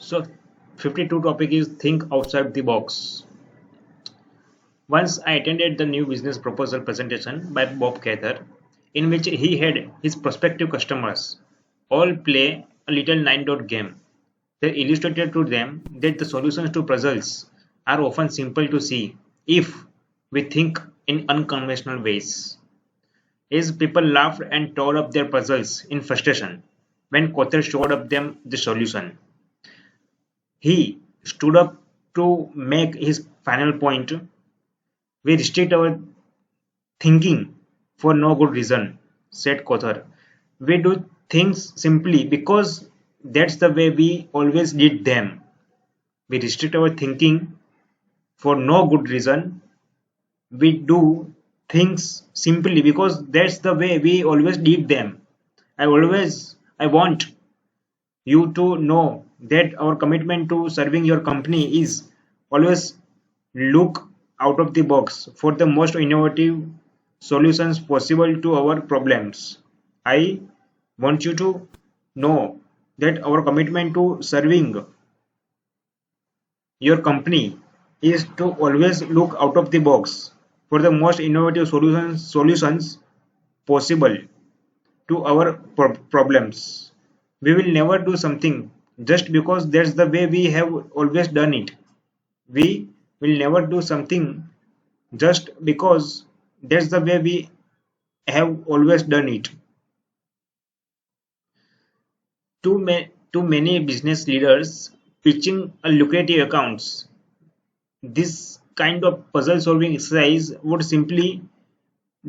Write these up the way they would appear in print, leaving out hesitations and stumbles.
So 52 topic is think outside the box. Once I attended the new business proposal presentation by Bob Cather, in which he had his prospective customers all play a little nine-dot game. They illustrated to them that the solutions to puzzles are often simple to see if we think in unconventional ways. His people laughed and tore up their puzzles in frustration when Cather showed up them the solution. He stood up to make his final point. We restrict our thinking for no good reason, said Kothar. We do things simply because that's the way we always did them. We restrict our thinking for no good reason. We do things simply because that's the way we always did them. I want you to know that our commitment to serving your company is always look out of the box for the most innovative solutions possible to our problems. I want you to know that our commitment to serving your company is to always look out of the box for the most innovative solutions possible to our problems. We will never do something just because that's the way we have always done it. We will never do something just because that's the way we have always done it. To many business leaders pitching a lucrative accounts, this kind of puzzle solving exercise would simply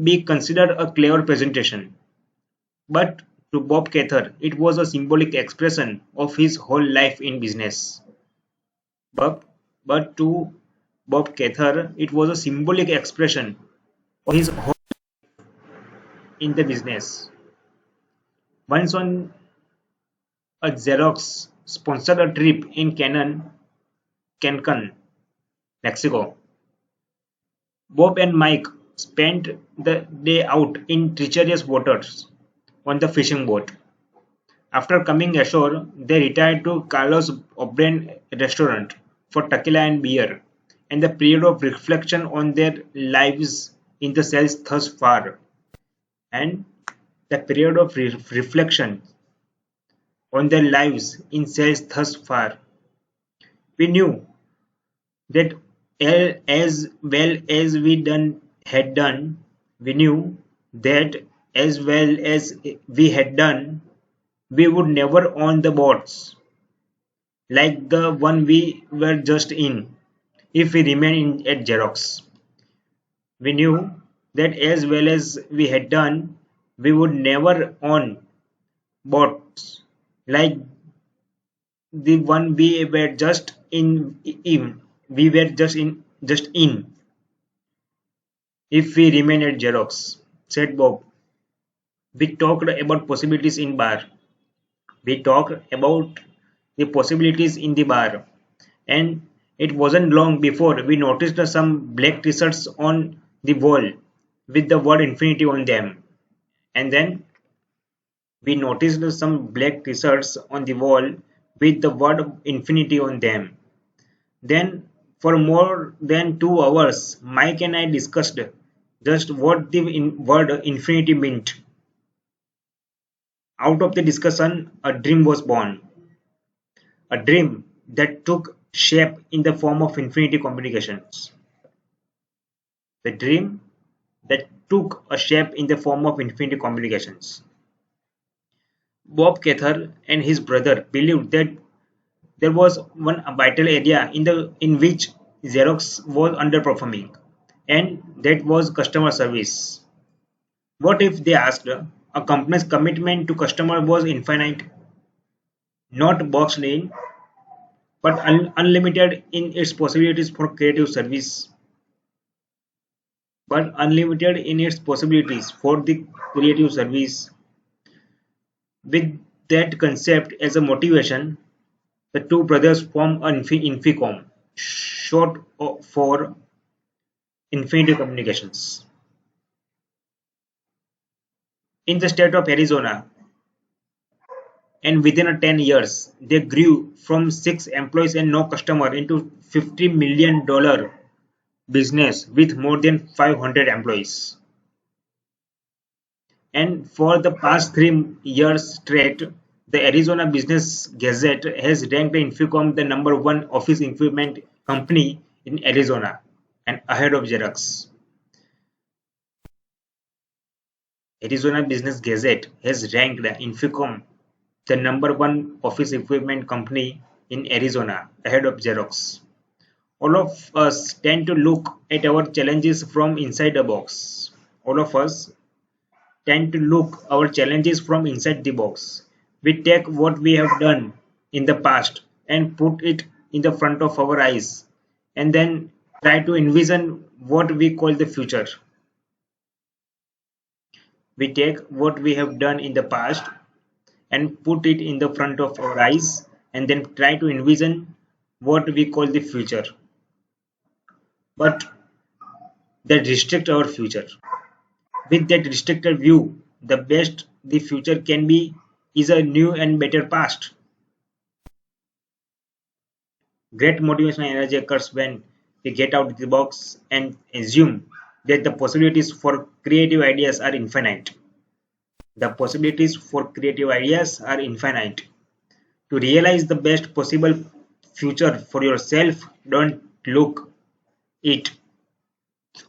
be considered a clever presentation. But to Bob Cather, it was a symbolic expression of his whole life in business. But, but to Bob Cather, it was a symbolic expression of his whole in the business. Once on a Xerox sponsored a trip in Cancun, Mexico. Bob and Mike spent the day out in treacherous waters on the fishing boat. After coming ashore, they retired to Carlos O'Brien restaurant for tequila and beer, and the period of reflection on their lives in the sales thus far, and the period of reflection on their lives in sales thus far. We knew that as well as had done, we knew that as well as we had done, we would never own the boats like the one we were just in if we remained at Xerox. We knew that as well as we had done, we would never own boats like the one we were just in if we remain at Xerox, said Bob. We talked about possibilities in bar. We talked about the possibilities in the bar, and it wasn't long before we noticed some black t-shirts on the wall with the word infinity on them. And then we noticed some black t-shirts on the wall with the word infinity on them. Then, for more than 2 hours, Mike and I discussed just what the word infinity meant. Out of the discussion, a dream was born. A dream that took shape in the form of infinity communications. The dream that took a shape in the form of infinity communications. Bob Cather and his brother believed that there was one vital area in which Xerox was underperforming, and that was customer service. What if they asked a company's commitment to customer was infinite, not boxed in, but unlimited in its possibilities for creative service, but unlimited in its possibilities for the creative service. With that concept as a motivation, the two brothers formed Inficom, short for Infinity Communications. In the state of Arizona, and within a 10 years they grew from 6 employees and no customer into $50 million business with more than 500 employees. And for the past 3 years straight, the Arizona Business Gazette has ranked Inficom the number one office equipment company in Arizona and ahead of Xerox. Arizona Business Gazette has ranked Inficom the number one office equipment company in Arizona ahead of Xerox. All of us tend to look at our challenges from inside the box. All of us tend to look our challenges from inside the box. We take what we have done in the past and put it in the front of our eyes and then try to envision what we call the future. We take what we have done in the past and put it in the front of our eyes and then try to envision what we call the future. But that restrict our future. With that restricted view, the best the future can be is a new and better past. Great motivational energy occurs when we get out of the box and assume that the possibilities for creative ideas are infinite. The possibilities for creative ideas are infinite. To realize the best possible future for yourself, don't look it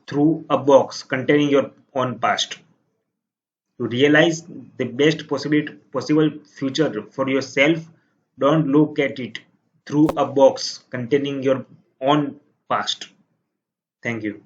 through a box containing your own past. To realize the best possible future for yourself, don't look at it through a box containing your own past. Thank you.